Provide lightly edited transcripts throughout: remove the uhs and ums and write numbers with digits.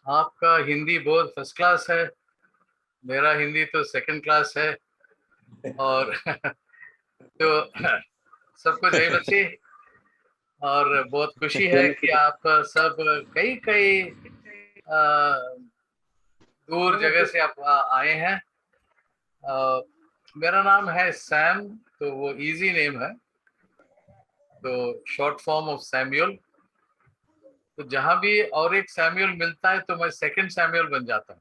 आपका हिंदी बहुत first class है, मेरा हिंदी तो सेकंड क्लास है। और तो सबको जय मसीह। और बहुत खुशी है कि आप सब कई कई दूर जगह से आप आए हैं। मेरा नाम है सैम, तो वो इजी नेम है, तो शॉर्ट फॉर्म ऑफ सैमुअल। तो जहां भी और एक सैमुअल मिलता है तो मैं सेकंड सैमुअल बन जाता हूँ।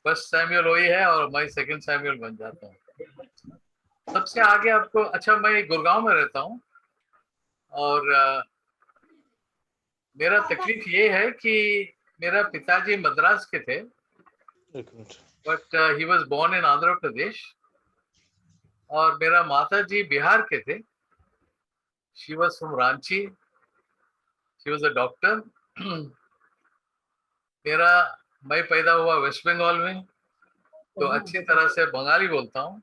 फर्स्ट सैमुअल वही है और मैं सेकंड सैमुअल बन जाता हूँ। सबसे आगे आपको, अच्छा मैं गुड़गांव में रहता हूँ और मेरा तकलीफ ये है कि मेरा पिताजी मद्रास के थे, but he was born in Andhra Pradesh. और मेरा माता जी बिहार के थे, she was from Ranchi, she was a doctor. मेरा मैं पैदा हुआ वेस्ट बंगाल में, तो अच्छी तरह से बंगाली बोलता हूँ।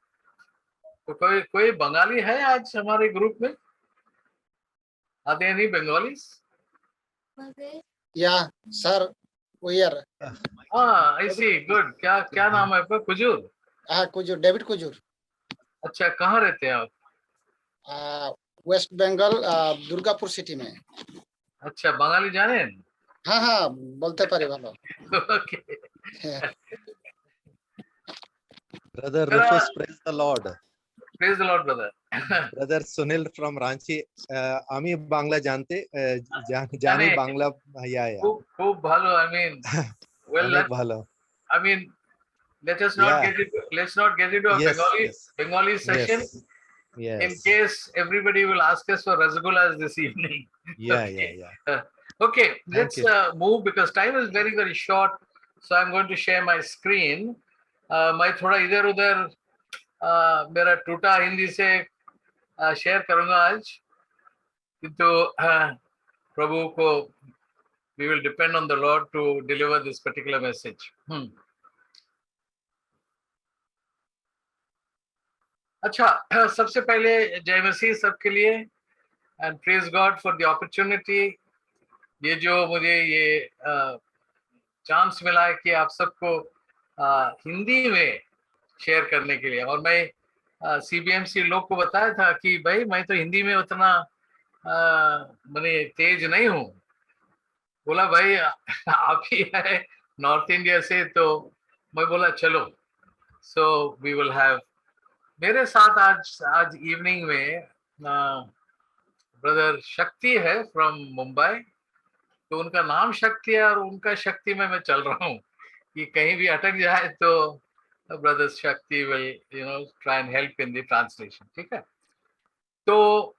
तो कोई कोई बंगाली है आज हमारे ग्रुप में? आते नहीं बंगालीज? या सर, वी आर। हाँ, आई सी, गुड। क्या क्या नाम है आपका? कुजूर? हाँ, कुजूर, डेविड कुजूर। अच्छा, कहाँ रहते हैं आप? वेस्ट बंगाल, दुर्गापुर सिटी में। अच्छा, बंगाली जाने? हाँ हाँ, बोलते पारे भालो। Okay. Brother Rufus, praise the Lord. Praise the Lord brother. Brother Sunil from Ranchi. আমি বাংলা জানতে জানি জানে বাংলা ইয়া খুব খুব ভালো। I mean, well, অনেক ভালো। I mean, let's not Yeah. get into a Yes, yes. Bengali session. Yes. In Yes. case everybody will ask us for rasgullas this evening. Yeah, Okay. yeah. Okay, Thank let's you. move because time is very very short. So I'm going to share my screen. मैं थोड़ा इधर उधर मेरा टूटा हिंदी से share करूंगा आज, किंतु प्रभु को we will depend on the Lord to deliver this particular message. अच्छा, सबसे पहले जय मसीह सबके लिए, and praise God for the opportunity. ये जो मुझे ये चांस मिला है कि आप सबको हिंदी में शेयर करने के लिए। और मैं सीबीएमसी लोग को बताया था कि भाई मैं तो हिंदी में उतना मैंने तेज नहीं हूँ। बोला भाई आप ही है नॉर्थ इंडिया से, तो मैं बोला चलो, सो वी विल हैव। मेरे साथ आज इवनिंग में ब्रदर शक्ति है फ्रॉम मुंबई। तो उनका नाम शक्ति है और उनका शक्ति में मैं चल रहा हूँ कि कहीं भी अटक जाए तो ब्रदर शक्ति will try and help in the translation. ठीक है, तो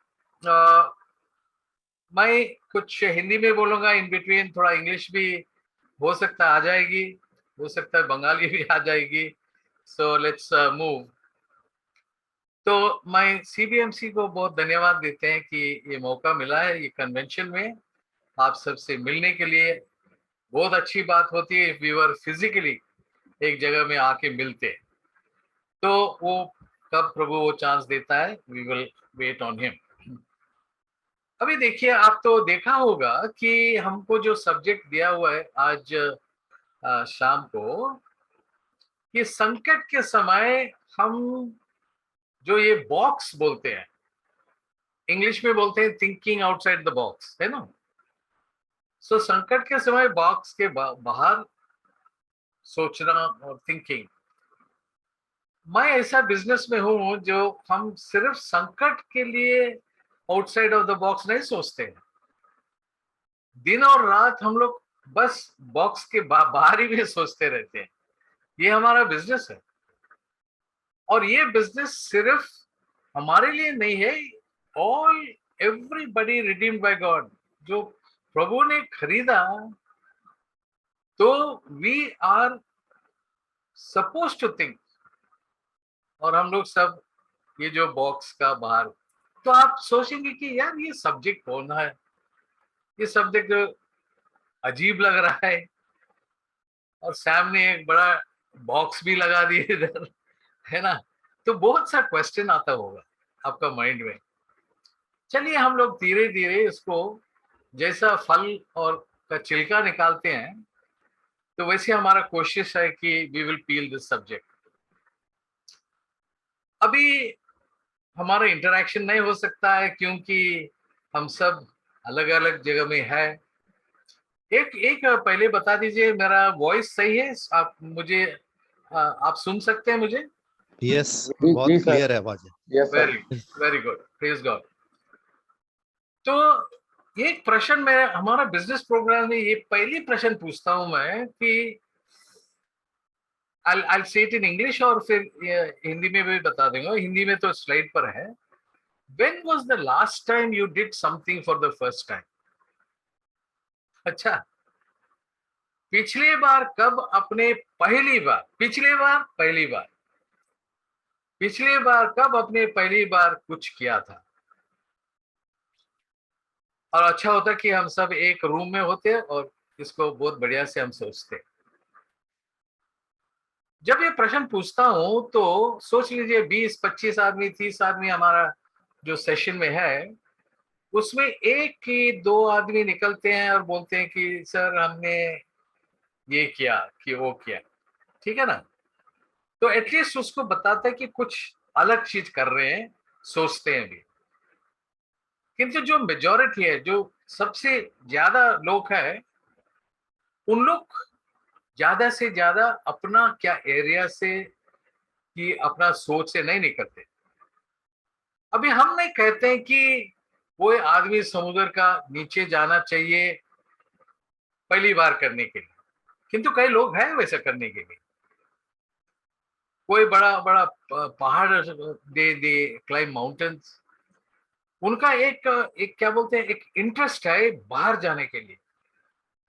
मैं कुछ हिंदी में बोलूंगा, इन बिटवीन थोड़ा इंग्लिश भी हो सकता आ जाएगी, हो सकता है बंगाली भी आ जाएगी। So let's move. तो मैं सीबीएमसी को बहुत धन्यवाद देते हैं कि ये मौका मिला है, ये कन्वेंशन में आप सबसे मिलने के लिए। बहुत अच्छी बात होती है इफ वी वर फिजिकली एक जगह में आके मिलते, तो वो कब प्रभु वो चांस देता है, we will wait on him. अभी देखिए, आप तो देखा होगा कि हमको जो सब्जेक्ट दिया हुआ है आज शाम को, कि संकट के समय हम जो ये बॉक्स बोलते हैं, इंग्लिश में बोलते हैं थिंकिंग आउटसाइड द बॉक्स, है ना। सो संकट के समय बॉक्स के बाहर सोचना और थिंकिंग। मैं ऐसा बिजनेस में हूं जो हम सिर्फ संकट के लिए आउटसाइड ऑफ द बॉक्स नहीं सोचते हैं। दिन और रात हम लोग बस बॉक्स के बाहर ही भी सोचते रहते हैं। ये हमारा बिजनेस है, और ये बिजनेस सिर्फ हमारे लिए नहीं है, all everybody redeemed by God, जो प्रभु ने खरीदा, तो we are suppose to think. और हम लोग सब ये जो बॉक्स का बाहर, तो आप सोचेंगे कि यार ये सब्जेक्ट कौन है, ये सब्जेक्ट अजीब लग रहा है, और सैम ने एक बड़ा बॉक्स भी लगा दिए इधर, है ना। तो बहुत सा क्वेश्चन आता होगा आपका माइंड में। चलिए हम लोग धीरे धीरे इसको, जैसा फल और का छिलका निकालते हैं, तो वैसे हमारा कोशिश है कि we will peel this subject. अभी हमारा इंटरेक्शन नहीं हो सकता है क्योंकि हम सब अलग अलग जगह में है। एक एक पहले बता दीजिए, मेरा वॉइस सही है? आप मुझे आप सुन सकते हैं मुझे? यस, जी बहुत जी सर। क्लियर है आवाज। Yes sir. Very very good, praise God. तो एक प्रश्न मैं हमारा बिजनेस प्रोग्राम में ये पहली प्रश्न पूछता हूं मैं कि I'll say it in English और फिर हिंदी में भी बता दूंगा। हिंदी में तो स्लाइड पर है। When was the last time you did something for the first time? अच्छा, पिछली बार कब अपने पहली बार पिछली बार कब अपने पहली बार कुछ किया था? और अच्छा होता कि हम सब एक रूम में होते और इसको बहुत बढ़िया से हम सोचते। जब ये प्रश्न पूछता हूं तो सोच लीजिए 20-25 आदमी 30 आदमी हमारा जो सेशन में है, उसमें एक की 2 आदमी निकलते हैं और बोलते हैं कि सर हमने ये किया कि वो किया। ठीक है ना? तो एटलीस्ट उसको बताता है कि कुछ अलग चीज कर रहे हैं, सोचते हैं भी। किंतु जो मेजॉरिटी है, जो सबसे ज्यादा लोग हैं, उन लोग ज्यादा से ज्यादा अपना क्या एरिया से कि अपना सोच से नहीं निकलते। अभी हम नहीं कहते हैं कि वो आदमी समुद्र का नीचे जाना चाहिए पहली बार करने के लिए, किंतु कई लोग हैं वैसा करने के लिए। कोई बड़ा बड़ा पहाड़ दे क्लाइम माउंटेन्स, उनका एक एक क्या बोलते हैं, एक इंटरेस्ट है बाहर जाने के लिए,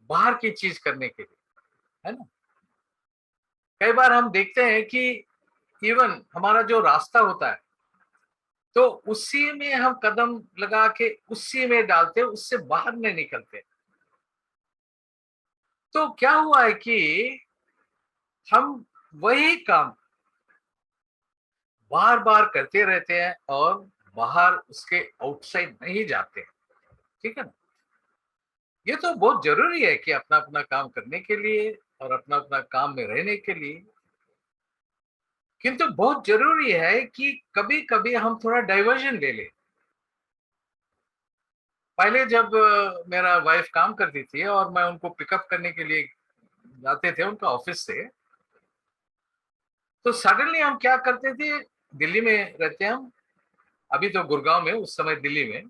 बाहर की चीज करने के लिए, है ना? कई बार हम देखते हैं कि इवन हमारा जो रास्ता होता है, तो उसी में हम कदम लगा के उसी में डालते हैं, उससे बाहर नहीं निकलते। तो क्या हुआ है कि हम वही काम बार बार करते रहते हैं और बाहर उसके आउटसाइड नहीं जाते हैं। ठीक है ना? ये तो बहुत जरूरी है कि अपना अपना काम करने के लिए और अपना अपना काम में रहने के लिए, किंतु बहुत जरूरी है कि कभी कभी हम थोड़ा डाइवर्जन ले लें। पहले जब मेरा वाइफ काम करती थी और मैं उनको पिकअप करने के लिए जाते थे उनका ऑफिस से, तो सडनली हम क्या करते थे, दिल्ली में रहते हैं हम, अभी तो गुड़गांव में, उस समय दिल्ली में,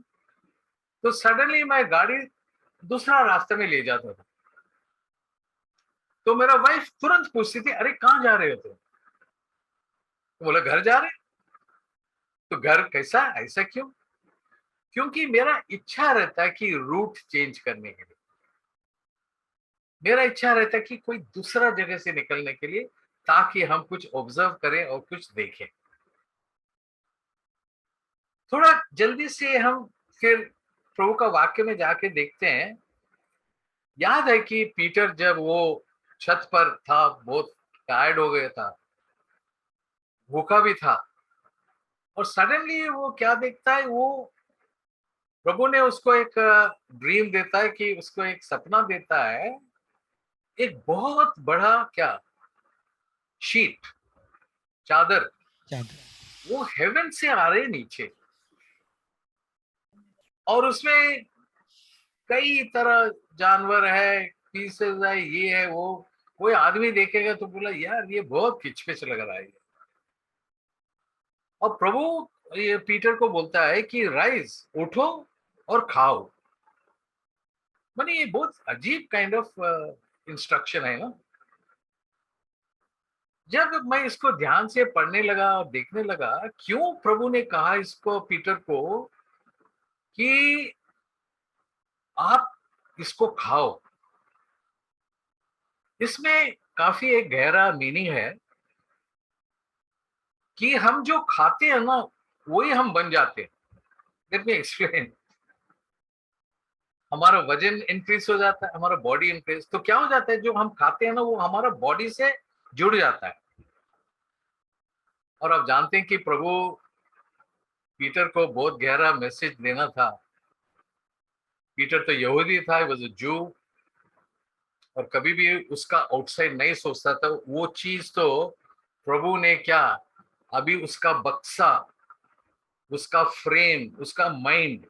तो सडनली मैं गाड़ी दूसरा रास्ते में ले जाता था। तो मेरा वाइफ तुरंत पूछती थी, अरे कहाँ जा रहे हो तुम? तो बोला घर जा रहे। तो घर कैसा, ऐसा क्यों? क्योंकि मेरा इच्छा रहता है कि रूट चेंज करने के लिए, मेरा इच्छा रहता है कि कोई दूसरा जगह से निकलने के लिए, ताकि हम कुछ ऑब्जर्व करें और कुछ देखें। थोड़ा जल्दी से हम फिर प्रभु का वाक्य में जाके देखते हैं। याद है कि पीटर जब वो छत पर था, बहुत टायर्ड हो गया था, भूखा भी था, और सडनली वो क्या देखता है, वो प्रभु ने उसको एक ड्रीम देता है, कि उसको एक सपना देता है, एक बहुत बड़ा क्या शीट, चादर, वो हेवन से आ रहे नीचे, और उसमें कई तरह जानवर है, पीसेस है, ये है वो। कोई आदमी देखेगा तो बोला यार ये बहुत किचपिच लग रहा है। और प्रभु ये पीटर को बोलता है कि राइज, उठो और खाओ। माने ये बहुत अजीब काइंड ऑफ इंस्ट्रक्शन है ना। जब मैं इसको ध्यान से पढ़ने लगा और देखने लगा, क्यों प्रभु ने कहा इसको पीटर को कि आप इसको खाओ, इसमें काफी एक गहरा मीनिंग है कि हम जो खाते हैं ना, वही हम बन जाते हैं। Let me explain. हमारा वजन इंक्रीज हो जाता है, हमारा बॉडी इंक्रीज, तो क्या हो जाता है, जो हम खाते हैं ना वो हमारा बॉडी से जुड़ जाता है। और आप जानते हैं कि प्रभु पीटर को बहुत गहरा मैसेज देना था। पीटर तो यहूदी था, वाज अ जू, और कभी भी उसका आउटसाइड नहीं सोचता था, वो चीज तो प्रभु ने क्या अभी उसका बक्सा, उसका फ्रेम, उसका माइंड,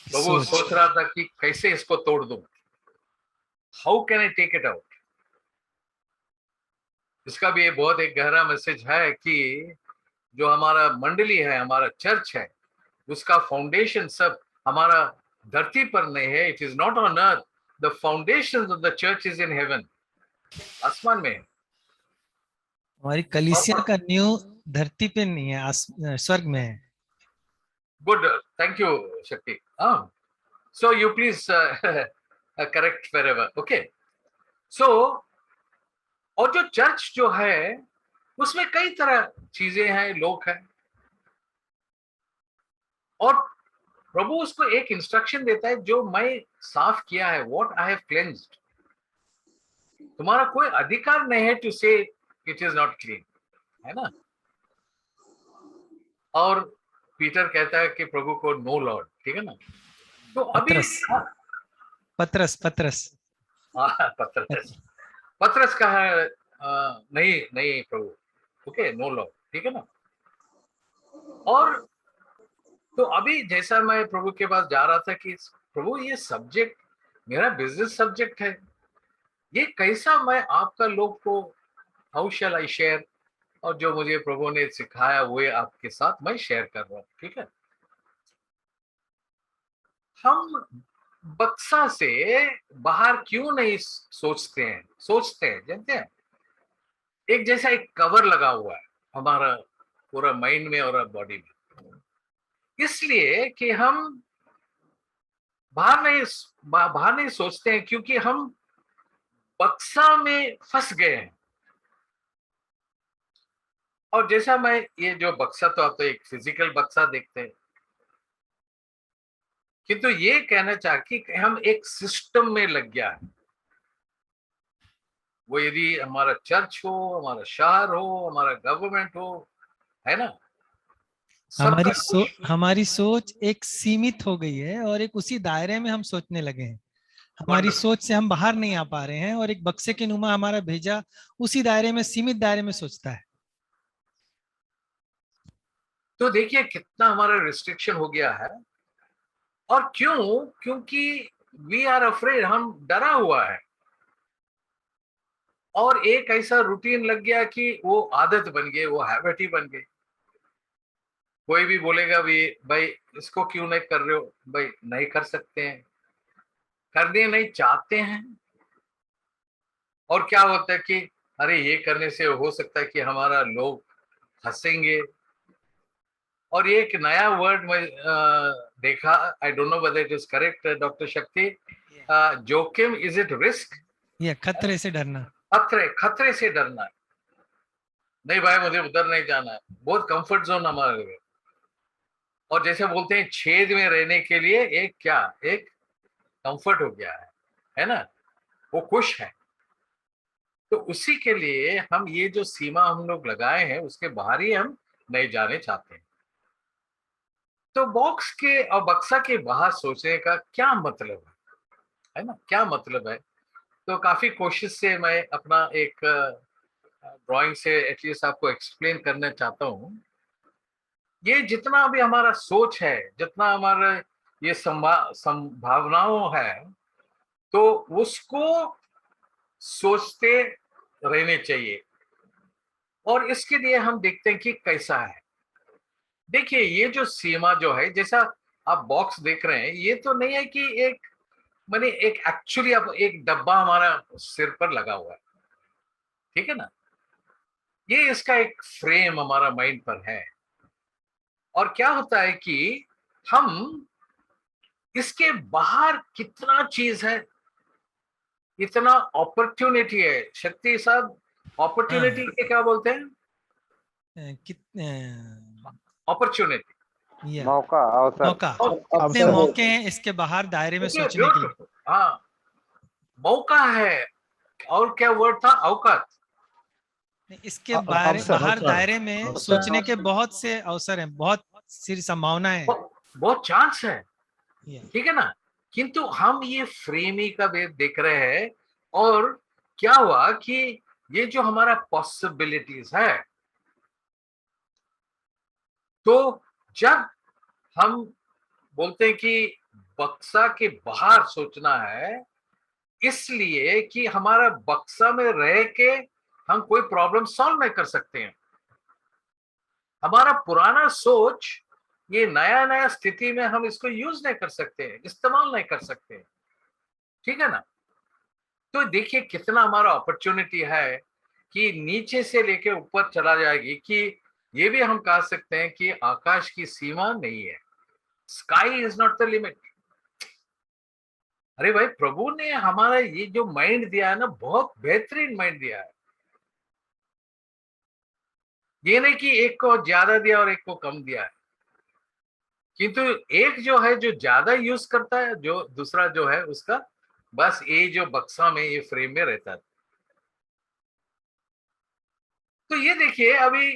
प्रभु सोच रहा था कि कैसे इसको तोड़ दूं, how can I take it out. इसका भी बहुत एक गहरा मैसेज है कि जो हमारा मंडली है, हमारा चर्च है, उसका फाउंडेशन सब हमारा धरती पर नहीं है, it is not on earth, the foundation of the church is in heaven, आसमान में है। हमारी कलीसिया का न्यू धरती पे नहीं है, स्वर्ग में है। Good, thank you Shakti. So you please correct wherever, okay. So और जो चर्च जो है उसमें कई तरह चीजें हैं, लोग हैं, और प्रभु उसको एक इंस्ट्रक्शन देता है, जो मैं साफ किया है, व्हाट आई हैव क्लेंज्ड, तुम्हारा कोई अधिकार नहीं है टू से इट इज नॉट क्लीन, है ना। और पीटर कहता है कि प्रभु को नो लॉर्ड, ठीक है ना। तो अभी पतरस पतरस का है, नहीं प्रभु, ओके, नो लॉर्ड, ठीक है ना। और तो अभी जैसा मैं प्रभु के पास जा रहा था कि प्रभु ये सब्जेक्ट मेरा बिजनेस सब्जेक्ट है, ये कैसा मैं आपका लोग को हाउ शैल आई शेयर, और जो मुझे प्रभु ने सिखाया वो आपके साथ मैं शेयर कर रहा हूँ, ठीक है। हम बक्सा से बाहर क्यों नहीं सोचते हैं जानते हैं। एक जैसा एक कवर लगा हुआ है हमारा पूरा माइंड में और बॉडी में, इसलिए कि हम बाहर नहीं सोचते हैं, क्योंकि हम बक्सा में फंस गए हैं। और जैसा मैं ये जो बक्सा, तो आप तो एक फिजिकल बक्सा देखते हैं, किंतु ये कहना चाह कि हम एक सिस्टम में लग गया है। वो यदि हमारा चर्च हो, हमारा शहर हो, हमारा गवर्नमेंट हो, है ना, हमारी सोच एक सीमित हो गई है और एक उसी दायरे में हम सोचने लगे हैं। हमारी सोच से हम बाहर नहीं आ पा रहे हैं और एक बक्से के नुमा हमारा भेजा उसी दायरे में, सीमित दायरे में सोचता है। तो देखिए कितना हमारा रिस्ट्रिक्शन हो गया है। और क्यों? क्योंकि वी आर अफ्रेड, हम डरा हुआ है, और एक ऐसा रूटीन लग गया कि वो आदत बन गई, वो हैबिट ही बन गई। कोई भी बोलेगा भी भाई इसको क्यों नहीं कर रहे हो, भाई नहीं कर सकते हैं, करने नहीं चाहते हैं। और क्या होता है कि अरे ये करने से हो सकता है कि हमारा लोग हंसेंगे। और ये एक नया वर्ड मैं देखा, I don't know whether it is correct doctor शक्ति, जोखिम, इज इट रिस्क? ये खतरे से डरना, खतरे से डरना। नहीं भाई मुझे उधर नहीं जाना है, बहुत कंफर्ट जोन हमारे लिए। और जैसे बोलते हैं छेद में रहने के लिए एक कंफर्ट हो गया है ना, वो खुश है। तो उसी के लिए हम ये जो सीमा हम लोग लगाए हैं उसके बाहर ही हम नहीं जाने चाहते हैं। तो बॉक्स के और बक्सा के बाहर सोचने का क्या मतलब है ना, क्या मतलब है। तो काफी कोशिश से मैं अपना एक ड्राइंग से एटलीस्ट आपको एक्सप्लेन करना चाहता हूँ। ये जितना भी हमारा सोच है, जितना हमारा ये संभावनाओं है, तो उसको सोचते रहने चाहिए। और इसके लिए हम देखते हैं कि कैसा है। देखिए ये जो सीमा जो है, जैसा आप बॉक्स देख रहे हैं, ये तो नहीं है कि एक माने एक एक्चुअली अब एक डब्बा हमारा सिर पर लगा हुआ है, ठीक है ना। ये इसका एक फ्रेम हमारा माइंड पर है। और क्या होता है कि हम इसके बाहर कितना चीज है, इतना अपॉर्चुनिटी है। शक्ति साहब, अपॉर्चुनिटी के क्या बोलते हैं? अपॉर्चुनिटी, मौका, अवसर, कितने मौके हैं इसके बाहर दायरे में सोचने के लिए। हाँ, मौका है। और क्या वर्ड था? औकात। इसके बाहर दायरे में सोचने के बहुत से अवसर हैं, बहुत सी संभावनाएं हैं, बहुत चांस है, ठीक है ना। किंतु हम ये फ्रेम ही का देख रहे हैं, और क्या हुआ कि ये जो हमारा पॉसिबिलिटीज है, तो जब हम बोलते हैं कि बक्सा के बाहर सोचना है, इसलिए कि हमारा बक्सा में रह के हम कोई प्रॉब्लम सॉल्व नहीं कर सकते हैं। हमारा पुराना सोच, ये नया नया स्थिति में हम इसको यूज नहीं कर सकते हैं, इस्तेमाल नहीं कर सकते हैं, ठीक है ना। तो देखिए कितना हमारा अपॉर्चुनिटी है कि नीचे से लेके ऊपर चला जाएगी, कि ये भी हम कह सकते हैं कि आकाश की सीमा नहीं है, sky is not the limit. अरे भाई, प्रभु ने हमारा ये जो माइंड दिया है ना, बहुत बेहतरीन माइंड दिया है। ये नहीं कि एक को ज्यादा दिया और एक को कम दिया है, किंतु एक जो है जो ज्यादा यूज करता है, जो दूसरा जो है उसका बस ये जो बक्सा में, ये फ्रेम में रहता है। तो ये देखिए, अभी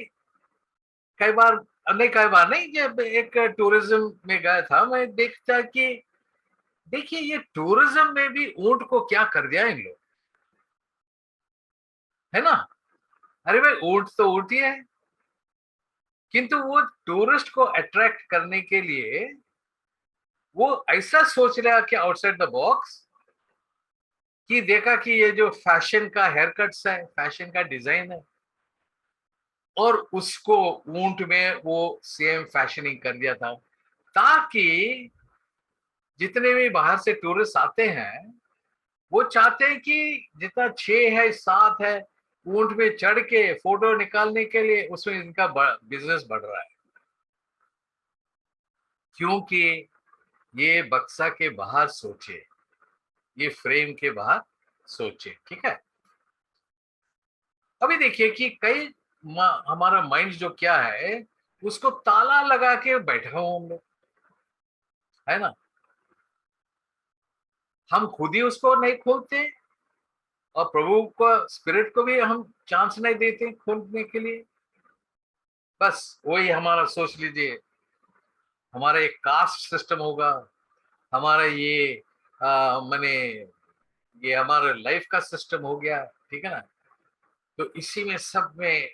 कई बार, नहीं कई बार नहीं, जब एक टूरिज्म में गया था, मैं देखता कि देखिए ये टूरिज्म में भी ऊंट को क्या कर दिया इन लोग, है ना। अरे भाई, ऊंट तो ऊंट ही है, किंतु वो टूरिस्ट को अट्रैक्ट करने के लिए वो ऐसा सोच रहा कि आउटसाइड द बॉक्स, कि देखा कि ये जो फैशन का हेयर कट्स है, फैशन का डिजाइन है, और उसको ऊंट में वो सेम फैशनिंग कर दिया था, ताकि जितने भी बाहर से टूरिस्ट आते हैं, वो चाहते हैं कि जितना 6 है 7 है, ऊंट में चढ़ के फोटो निकालने के लिए, उसमें इनका बिजनेस बढ़ रहा है, क्योंकि ये बक्सा के बाहर सोचे, ये फ्रेम के बाहर सोचे, ठीक है। अभी देखिए कि कई हमारा माइंड जो क्या है, उसको ताला लगा के बैठा हूं हम लोग, है ना। हम खुद ही उसको नहीं खोलते, और प्रभु को, स्पिरिट को भी हम चांस नहीं देते खोलने के लिए। बस वही हमारा, सोच लीजिए हमारा एक कास्ट सिस्टम होगा, हमारा ये माने ये हमारा लाइफ का सिस्टम हो गया, ठीक है ना। तो इसी में सब में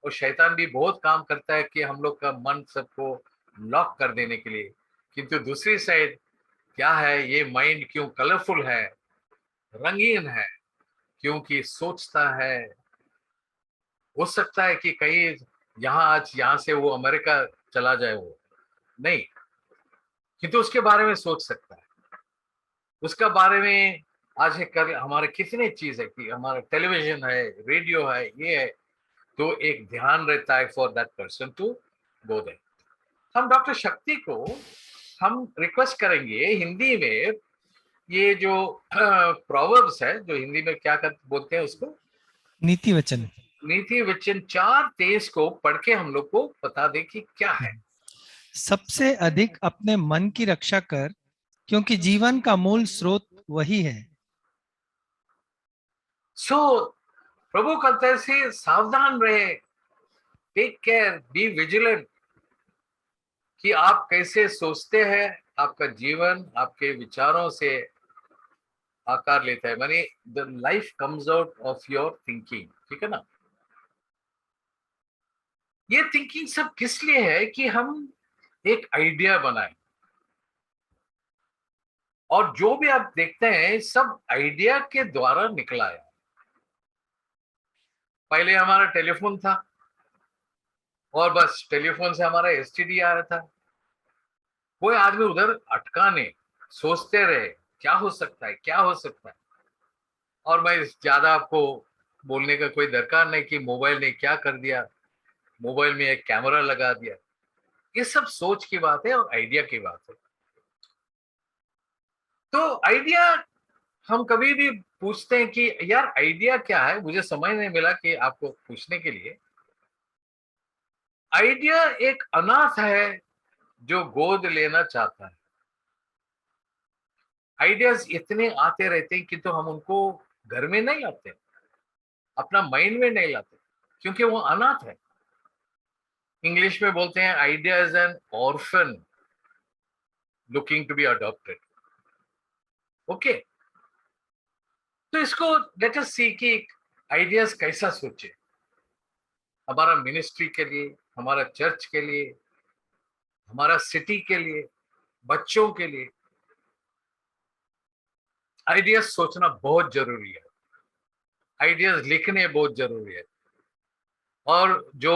और शैतान भी बहुत काम करता है कि हम लोग का मन सबको लॉक कर देने के लिए। किंतु दूसरी साइड क्या है, ये माइंड क्यों कलरफुल है, रंगीन है, क्योंकि सोचता है। हो सकता है कि कहीं यहाँ, आज यहाँ से वो अमेरिका चला जाए, वो नहीं, किंतु उसके बारे में सोच सकता है। उसका बारे में आज है, कर हमारे कितने चीज है कि हमारा टेलीविजन है, रेडियो है, ये है, तो एक ध्यान रहता है for that person to go there. हम डॉक्टर शक्ति को हम रिक्वेस्ट करेंगे हिंदी में, ये जो प्रोवर्ब्स है, जो हिंदी में क्या बोलते हैं उसको, नीति वचन। नीति वचन 4:23 को पढ़ के हम लोग को बता दे कि क्या है। सबसे अधिक अपने मन की रक्षा कर, क्योंकि जीवन का मूल स्रोत वही है। सो प्रभु कहते हैं से सावधान रहे, टेक केयर, बी विजिलेंट, कि आप कैसे सोचते हैं, आपका जीवन आपके विचारों से आकार लेता है, मानी the life comes out of your thinking, ठीक है ना। ये थिंकिंग सब किस लिए है, कि हम एक आइडिया बनाए, और जो भी आप देखते हैं सब आइडिया के द्वारा निकला है। पहले हमारा टेलीफोन था, और बस टेलीफोन से हमारा एसटीडी आ रहा था, कोई आदमी उधर अटकाने सोचते रहे क्या हो सकता है, क्या हो सकता है। और मैं ज्यादा आपको बोलने का कोई दरकार नहीं कि मोबाइल ने क्या कर दिया, मोबाइल में एक कैमरा लगा दिया। ये सब सोच की बात है और आइडिया की बात है। तो आइडिया, हम कभी भी पूछते हैं कि यार आइडिया क्या है, मुझे समय नहीं मिला कि आपको पूछने के लिए। आइडिया एक अनाथ है जो गोद लेना चाहता है। आइडियाज इतने आते रहते हैं कि तो हम उनको घर में नहीं लाते, अपना माइंड में नहीं लाते, क्योंकि वो अनाथ है। इंग्लिश में बोलते हैं idea is an orphan looking to be adopted. Okay, तो इसको लेट अस सी कि आइडियाज कैसा सोचे, हमारा मिनिस्ट्री के लिए, हमारा चर्च के लिए, हमारा सिटी के लिए, बच्चों के लिए आइडियाज सोचना बहुत जरूरी है, आइडियाज लिखने बहुत जरूरी है। और जो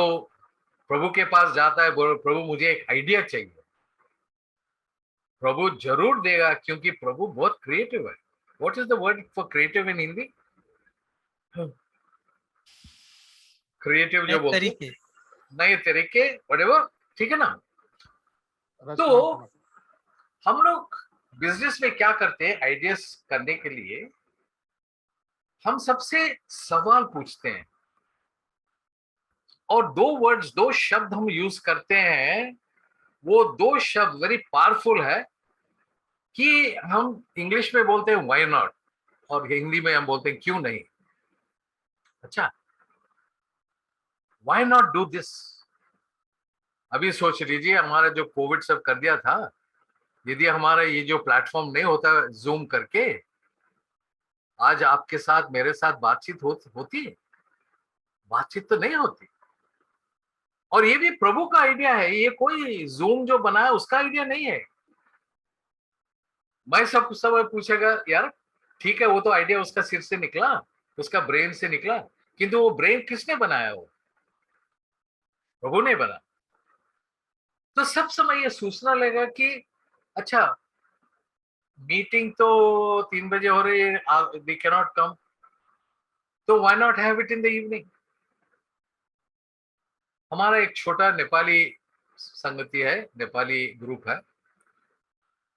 प्रभु के पास जाता है, प्रभु मुझे एक आइडिया चाहिए, प्रभु जरूर देगा, क्योंकि प्रभु बहुत क्रिएटिव है। What is the word for creative in Hindi? Creative जो नए बोलते हैं, तरीके। नए तरीके, व्हाटएवर, ठीक है ना। तो हम लोग बिजनेस में क्या करते हैं, आइडियाज करने के लिए हम सबसे सवाल पूछते हैं, और दो शब्द हम यूज करते हैं, वो दो शब्द वेरी पावरफुल है, कि हम इंग्लिश में बोलते हैं व्हाई नॉट, और हिंदी में हम बोलते हैं क्यों नहीं। अच्छा, व्हाई नॉट डू दिस। अभी सोच लीजिए, हमारा जो कोविड सब कर दिया था, यदि हमारा ये जो प्लेटफॉर्म नहीं होता जूम करके, आज आपके साथ मेरे साथ बातचीत होती? बातचीत तो नहीं होती। और ये भी प्रभु का आइडिया है, ये कोई जूम जो बनाया उसका आइडिया नहीं है। मैं सब पूछेगा, यार ठीक है, वो तो आइडिया उसका सिर से निकला, उसका ब्रेन से निकला, किंतु वो ब्रेन किसने बनाया? वो प्रभु ने बना। तो सब समय ये सोचना लगेगा कि अच्छा, मीटिंग तो 3 बजे हो रही है, वी कैन नॉट कम, तो why not have it in the evening. हमारा एक छोटा नेपाली संगति है, नेपाली ग्रुप है,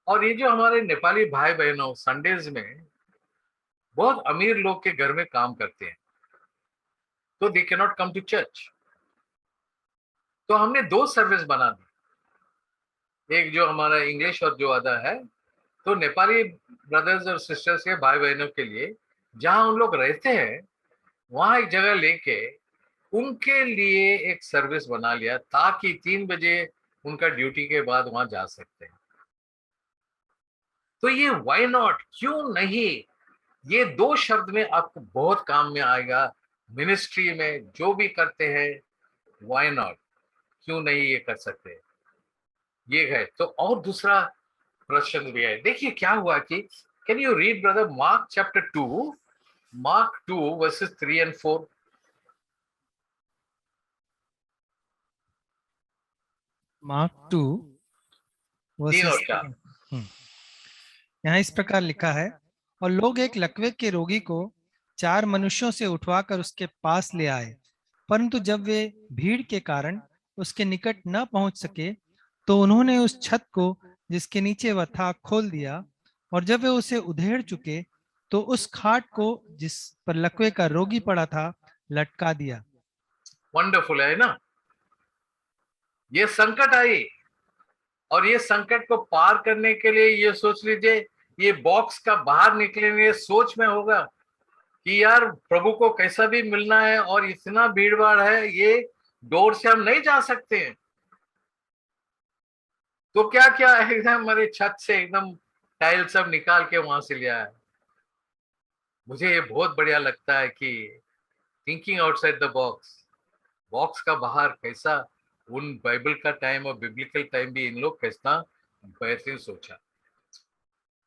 और ये जो हमारे नेपाली भाई बहनों संडेज में बहुत अमीर लोग के घर में काम करते हैं, तो they can not come to church. तो हमने 2 सर्विस बना दी, एक जो हमारा इंग्लिश और जो अदर है, तो नेपाली ब्रदर्स और सिस्टर्स के भाई बहनों के लिए जहां उन लोग रहते हैं, वहां एक जगह लेके उनके लिए एक सर्विस बना लिया, ताकि 3 बजे उनका ड्यूटी के बाद वहां जा सकते हैं। तो ये व्हाई नॉट, क्यों नहीं, ये 2 शब्द में आपको बहुत काम में आएगा। मिनिस्ट्री में जो भी करते हैं, व्हाई नॉट, क्यों नहीं ये कर सकते, ये है। तो और दूसरा प्रश्न भी है, देखिए क्या हुआ कि can you read brother mark chapter 2, mark 2 versus 3 and 4। Mark 2 3 और वर्सेस 4। 3। यहाँ इस प्रकार लिखा है, और लोग एक लकवे के रोगी को 4 मनुष्यों से उठवाकर उसके पास ले आए, परंतु जब वे भीड़ के कारण उसके निकट न पहुंच सके, तो उन्होंने उस छत को जिसके नीचे वह था खोल दिया, और जब वे उसे उधेड़ चुके, तो उस खाट को जिस पर लकवे का रोगी पड़ा था लटका दिया। वंडरफुल है ना। ये संकट आई, और ये संकट को पार करने के लिए ये सोच लीजिए, ये बॉक्स का बाहर निकलेंगे सोच में होगा कि यार प्रभु को कैसा भी मिलना है, और इतना भीड़ भाड़ है, ये डोर से हम नहीं जा सकते हैं। तो क्या क्या एकदम हमारे छत से एकदम टाइल सब निकाल के वहां से लिया है। मुझे ये बहुत बढ़िया लगता है कि thinking outside the box, box का बाहर कैसा, उन बाइबल का टाइम और बिब्लिकल टाइम भी इन लोग कैसा बेहतरीन सोचा।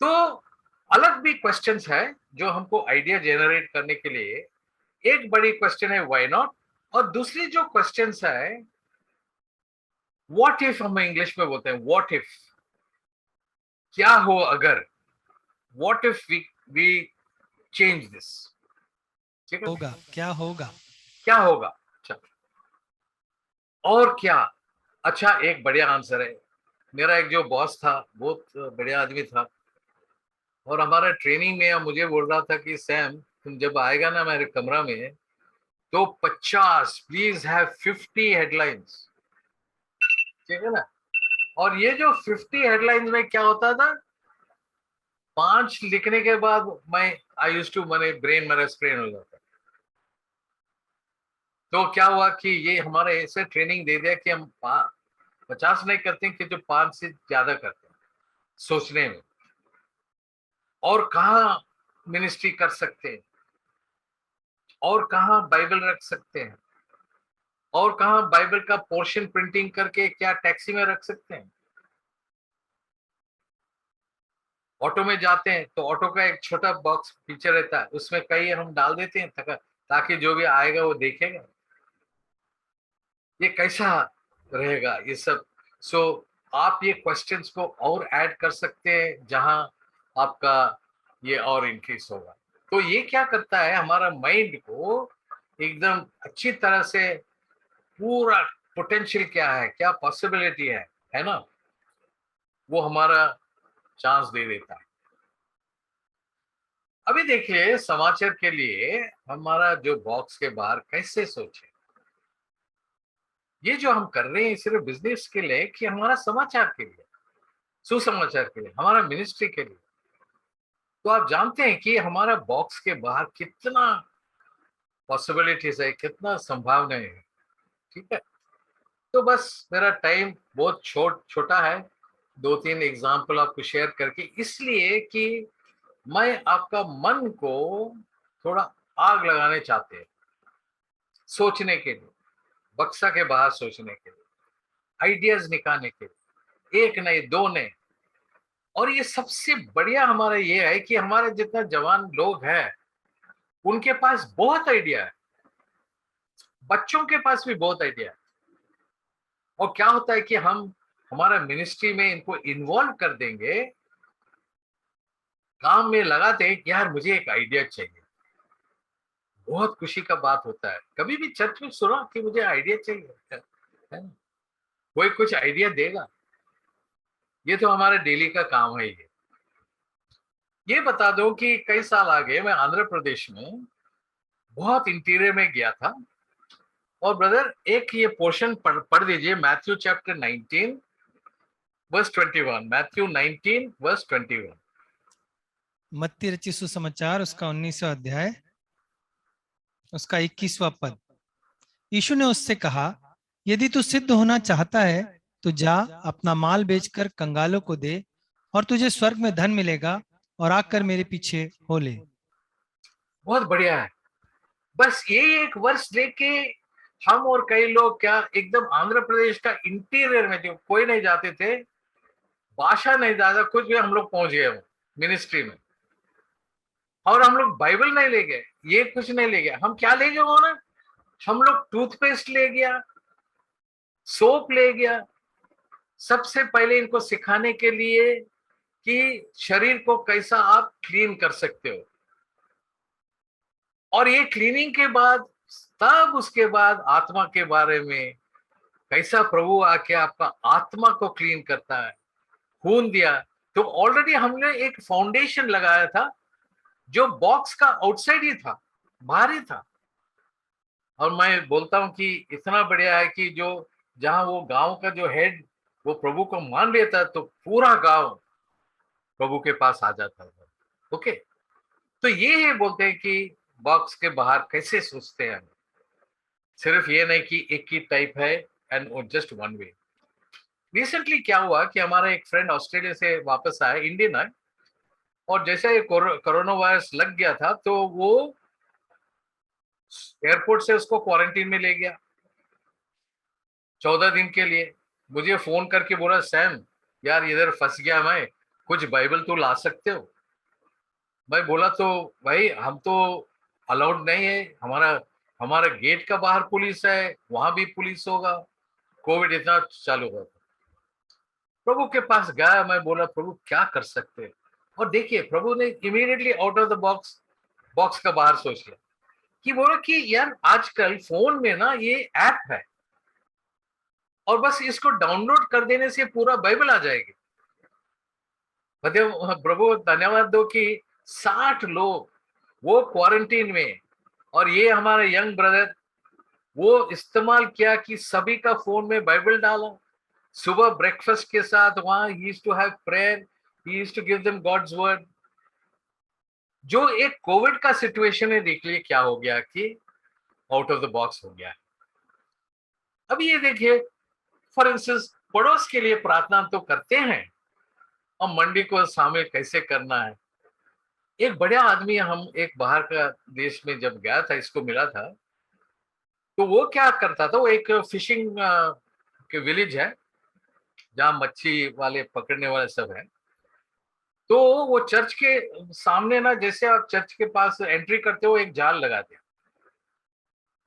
तो अलग भी क्वेश्चंस है जो हमको आइडिया जनरेट करने के लिए। एक बड़ी क्वेश्चन है व्हाई नॉट, और दूसरी जो क्वेश्चंस है व्हाट इफ, हम इंग्लिश में बोलते हैं व्हाट इफ, क्या हो अगर, what if we change this, ठीक है, होगा, क्या होगा। क्या होगा। अच्छा, और क्या। अच्छा, एक बढ़िया आंसर है। मेरा एक जो बॉस था, बहुत बढ़िया आदमी था, और हमारा ट्रेनिंग में मुझे बोल रहा था कि सैम, तुम जब आएगा ना मेरे कमरा में, तो 50, प्लीज हैव 50 हेडलाइंस, ठीक है ना। और ये जो 50 हेडलाइंस में क्या होता था, 5 लिखने के बाद मैं आई यूज्ड टू, मैंने ब्रेन मेरा स्ट्रेन हो जाता। तो क्या हुआ कि ये हमारे ऐसे ट्रेनिंग दे दिया कि हम 50 नहीं करते, कि जो 5 से ज्यादा करते हैं सोचने में। और कहाँ मिनिस्ट्री कर सकते हैं, और कहाँ बाइबल रख सकते हैं, और कहाँ बाइबल का पोर्शन प्रिंटिंग करके क्या टैक्सी में रख सकते हैं। ऑटो में जाते हैं तो ऑटो का एक छोटा बॉक्स पीछे रहता है, उसमें कई हम डाल देते हैं ताकि जो भी आएगा वो देखेगा। ये कैसा रहेगा ये सब। सो आप ये क्वेश्चंस को और ऐड कर सकते हैं जहां आपका ये और इंक्रीज होगा। तो ये क्या करता है, हमारा माइंड को एकदम अच्छी तरह से पूरा पोटेंशियल क्या है, क्या पॉसिबिलिटी है ना, वो हमारा चांस दे देता है। अभी देखिए समाचार के लिए हमारा जो बॉक्स के बाहर कैसे सोचे। ये जो हम कर रहे हैं सिर्फ बिजनेस के लिए कि हमारा समाचार के लिए, सुसमाचार के लिए, हमारा मिनिस्ट्री के लिए। तो आप जानते हैं कि हमारा बॉक्स के बाहर कितना पॉसिबिलिटीज है, कितना संभावनाएं है। ठीक है, तो बस मेरा टाइम बहुत छोटा है, 2-3 एग्जाम्पल आपको शेयर करके, इसलिए कि मैं आपका मन को थोड़ा आग लगाने चाहते हैं सोचने के लिए, बक्सा के बाहर सोचने के लिए, आइडियाज निकालने के लिए, एक नहीं दो नहीं। और ये सबसे बढ़िया हमारा ये है कि हमारे जितना जवान लोग हैं उनके पास बहुत आइडिया है, बच्चों के पास भी बहुत आइडिया है। और क्या होता है कि हम हमारा मिनिस्ट्री में इनको इन्वॉल्व कर देंगे, काम में लगाते हैं कि यार मुझे एक आइडिया चाहिए। बहुत खुशी का बात होता है, कभी भी चर्च में सुना कि मुझे आइडिया चाहिए, है ना, कोई कुछ आइडिया देगा। ये तो हमारे डेली का काम है। ये बता दो कि कई साल आगे मैं आंध्र प्रदेश में बहुत इंटीरियर में गया था, और ब्रदर एक ये पोर्शन पढ़ दीजिए, Matthew chapter 19 verse 21। Matthew 19 verse 21। मत्ती रचित सुसमाचार उसका 19वां अध्याय उसका 21वां पद। यीशु ने उससे कहा, यदि तू सिद्ध होना चाहता है तो जा अपना माल बेचकर कंगालों को दे और तुझे स्वर्ग में धन मिलेगा, और आकर मेरे पीछे हो ले। बहुत बढ़िया है। बस ये एक वर्ष लेके हम और कई लोग क्या एकदम आंध्र प्रदेश का इंटीरियर में, जो कोई नहीं जाते थे, भाषा नहीं जाता, कुछ भी, हम लोग पहुंच गए मिनिस्ट्री में। और हम लोग बाइबल नहीं ले गए, ये कुछ नहीं ले गया, हम क्या ले गए ना, हम लोग टूथपेस्ट ले गया, सोप ले गया, सबसे पहले इनको सिखाने के लिए कि शरीर को कैसा आप क्लीन कर सकते हो। और ये क्लीनिंग के बाद तब उसके बाद आत्मा के बारे में, कैसा प्रभु आके आपका आत्मा को क्लीन करता है, खून दिया। तो ऑलरेडी हमने एक फाउंडेशन लगाया था जो बॉक्स का आउटसाइड ही था, बाहर ही था। और मैं बोलता हूं कि इतना बढ़िया है कि जो जहां वो गांव का जो हेड वो प्रभु को मान लेता है तो पूरा गांव प्रभु के पास आ जाता है। ओके, तो ये है, बोलते हैं कि बॉक्स के बाहर कैसे सोचते हैं हम। सिर्फ ये नहीं कि एक ही टाइप है and just one way. Recently क्या हुआ कि हमारा एक फ्रेंड ऑस्ट्रेलिया से वापस आया, इंडियन है, और जैसे ये कोरोना वायरस लग गया था तो वो एयरपोर्ट से उसको क्वारंटीन में ले गया 14 दिन के लिए। मुझे फोन करके बोला, सैम यार इधर फंस गया मैं, कुछ बाइबल तो ला सकते हो। मैं बोला तो भाई हम तो अलाउड नहीं है, हमारा हमारा गेट का बाहर पुलिस है, वहां भी पुलिस होगा, कोविड इतना चालू हुआ था। प्रभु के पास गया, मैं बोला प्रभु क्या कर सकते हैं। और देखिए प्रभु ने immediately out of the box का बाहर सोच लिया कि बोला कि यार आजकल फोन में ना ये ऐप है, और बस इसको डाउनलोड कर देने से पूरा बाइबल आ जाएगी। प्रभु धन्यवाद दो कि 60 लोग वो क्वारंटीन में, और ये हमारे यंग ब्रदर वो इस्तेमाल किया कि सभी का फोन में बाइबल डाला। सुबह ब्रेकफास्ट के साथ वहां ही used to have prayer, he used to give them God's word. जो एक कोविड का सिचुएशन है, देख लिए क्या हो गया कि आउट ऑफ द बॉक्स हो गया। अब ये देखिए, फॉर इंस्टेंस पड़ोस के लिए प्रार्थना तो करते हैं, और मंडी को शामिल कैसे करना है, एक बढ़िया आदमी, हम एक बाहर का देश में जब गया था, इसको मिला था, तो वो क्या करता था, वो एक फिशिंग के विलेज है जहाँ मच्छी वाले पकड़ने वाले सब है। तो वो चर्च के सामने ना, जैसे आप चर्च के पास एंट्री करते हो, एक जाल लगा दिया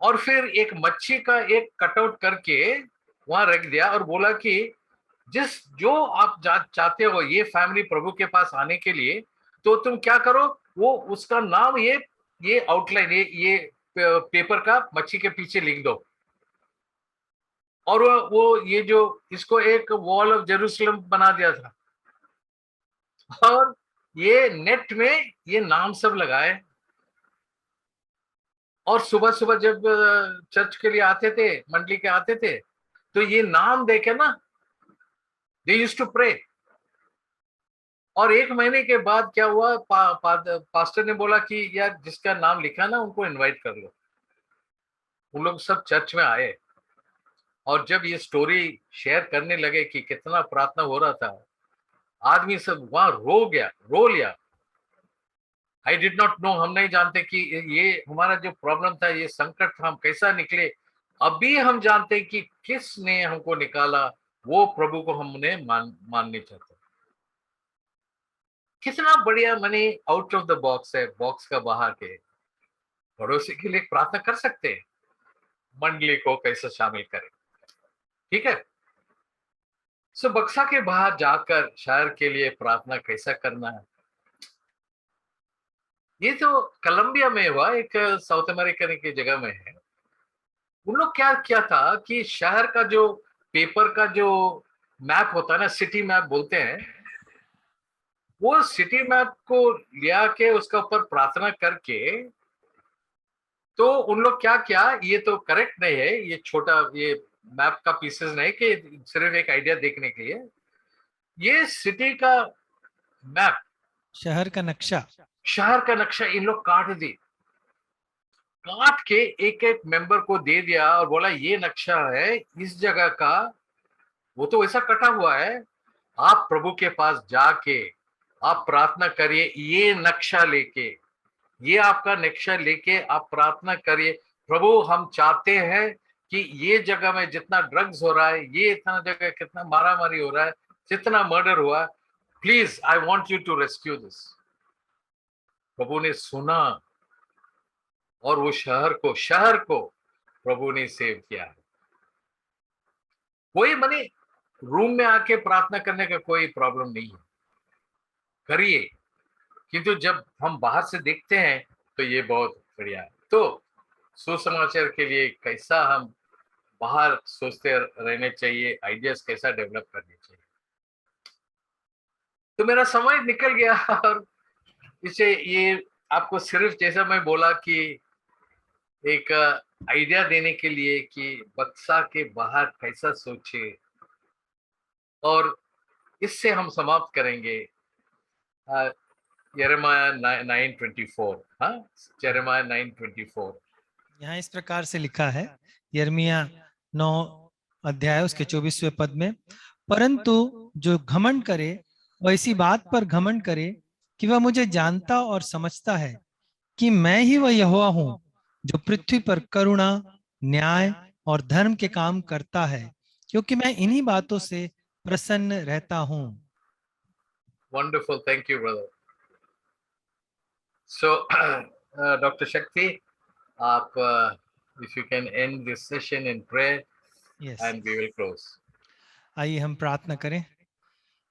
और फिर एक मच्छी का एक कटआउट करके वहां रख दिया और बोला कि जिस जो आप चाहते हो ये फैमिली प्रभु के पास आने के लिए, तो तुम क्या करो, वो उसका नाम ये आउटलाइन ये पेपर का मच्छी के पीछे लिख दो। और वो ये जो इसको एक वॉल ऑफ जेरूसलम बना दिया था और ये नेट में ये नाम सब लगाए। और सुबह सुबह जब चर्च के लिए आते थे, मंडली के आते थे, तो ये नाम देखे ना, दे यूज्ड टू प्रे। और 1 महीने के बाद क्या हुआ, पास्टर ने बोला कि यार जिसका नाम लिखा ना उनको इनवाइट कर लो। उन लोग सब चर्च में आए और जब ये स्टोरी शेयर करने लगे कि कितना प्रार्थना हो रहा था, आदमी सब वहां रो लिया। आई डिड नॉट नो, हम नहीं जानते कि ये हमारा जो प्रॉब्लम था, ये संकट था, हम कैसा निकले। अभी हम जानते कि किसने हमको निकाला, वो प्रभु को हमने मानने चाहते। कितना बढ़िया money out of the box है, बॉक्स का बाहर के। पड़ोसी के लिए प्रार्थना कर सकते हैं, मंडली को कैसे शामिल करें, ठीक है। सो बक्सा के बाहर जाकर शहर के लिए प्रार्थना कैसा करना है, ये तो कोलंबिया में हुआ, एक साउथ अमेरिकन की जगह में है। उन लोग क्या किया था कि शहर का जो पेपर का जो मैप होता है ना, सिटी मैप बोलते हैं, वो सिटी मैप को लिया के उसका ऊपर प्रार्थना करके, तो उन लोग क्या किया, ये तो करेक्ट नहीं है, ये छोटा ये मैप का पीसेस नहीं कि सिर्फ एक आइडिया देखने के लिए, ये सिटी का मैप, शहर का नक्शा इन लोग काट के एक एक मेंबर को दे दिया और बोला ये नक्शा है इस जगह का। वो तो वैसा कटा हुआ है, आप प्रभु के पास जाके आप प्रार्थना करिए, ये नक्शा लेके, ये आपका नक्शा लेके आप प्रार्थना करिए, प्रभु हम चाहते हैं कि ये जगह में जितना ड्रग्स हो रहा है, ये इतना जगह कितना मारामारी हो रहा है, जितना मर्डर हुआ, please I want you to rescue this. प्रभु ने सुना और वो शहर को प्रभु ने सेव किया है। कोई मने रूम में आके प्रार्थना करने का कोई प्रॉब्लम नहीं है, करिए, किंतु जब हम बाहर से देखते हैं तो ये बहुत बढ़िया है। तो सुसमाचार के लिए कैसा हम बाहर सोचते रहने चाहिए, आइडियाज कैसा डेवलप करने चाहिए। तो मेरा समय निकल गया और इसे ये आपको सिर्फ जैसा मैं बोला कि एक आइडिया देने के लिए कि बक्सा के बाहर कैसा सोचे, और इससे हम समाप्त करेंगे यिर्मयाह 9:24। हाँ, यिर्मयाह 9:24 यहाँ इस प्रकार से लिखा है, यिर्मयाह 9 अध्याय उसके 24वें पद में, परंतु जो घमंड करे वह इसी बात पर घमंड करे कि वह मुझे जानता और समझता है कि मैं ही वह यहोवा हूँ जो पृथ्वी पर करुणा, न्याय और धर्म के काम करता है, क्योंकि मैं इन्हीं बातों से प्रसन्न रहता हूँ। Wonderful, thank you, brother. So, Dr. Shakti, आप if you can end this session in prayer, Yes. and we will close. आइए हम प्रार्थना करें।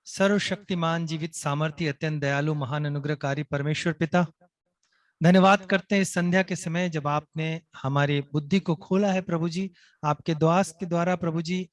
सर्वशक्तिमान, जीवित, सामर्थी, अत्यंत दयालु, महान अनुग्रहकारी परमेश्वर पिता, धन्यवाद करते हैं इस संध्या के समय जब आपने हमारी बुद्धि को खोला है प्रभु जी, आपके द्वास के द्वारा प्रभु जी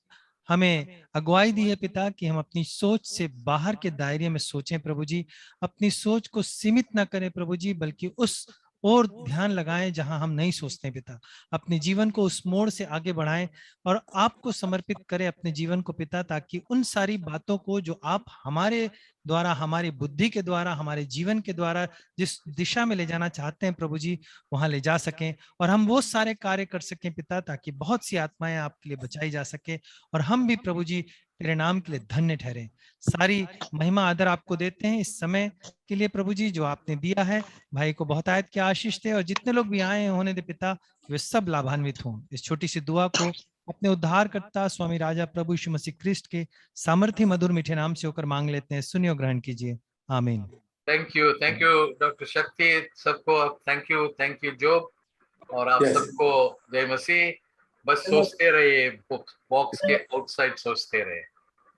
हमें अगुवाई दी है पिता कि हम अपनी सोच से बाहर के दायरे में सोचें प्रभु जी, अपनी सोच को सीमित ना करें प्रभु जी, बल्कि उस और ध्यान लगाएं जहां हम नहीं सोचते पिता, अपने जीवन को उस मोड़ से आगे बढ़ाएं और आपको समर्पित करें अपने जीवन को पिता, ताकि उन सारी बातों को जो आप हमारे द्वारा, हमारी बुद्धि के द्वारा, हमारे जीवन के द्वारा जिस दिशा में ले जाना चाहते हैं प्रभु जी, वहां ले जा सकें और हम वो सारे कार्य कर सकें पिता, ताकि बहुत सी आत्माएं आपके लिए बचाई जा सके और हम भी प्रभु जी तेरे नाम के लिए धन्य ठहरे। सारी महिमा आदर आपको देते हैं इस समय के लिए प्रभु जी जो आपने दिया है। भाई को बहुत आयत की आशीष दे और जितने लोग भी आए हैं होने दे पिता, वे सब लाभान्वित हों। इस छोटी सी दुआ को अपने उद्धारकर्ता स्वामी राजा प्रभु यीशु मसीह क्रिस्ट के सामर्थ्य मधुर मीठे नाम से होकर मांग लेते हैं। सुनियो ग्रहण कीजिए। आमीन। थैंक यू डॉक्टर शक्ति, सबको थैंक यू जोब, और आप Yes. सबको जय मसीह। बस सोचते रहिए, बॉक्स के आउटसाइड सोचते रहे।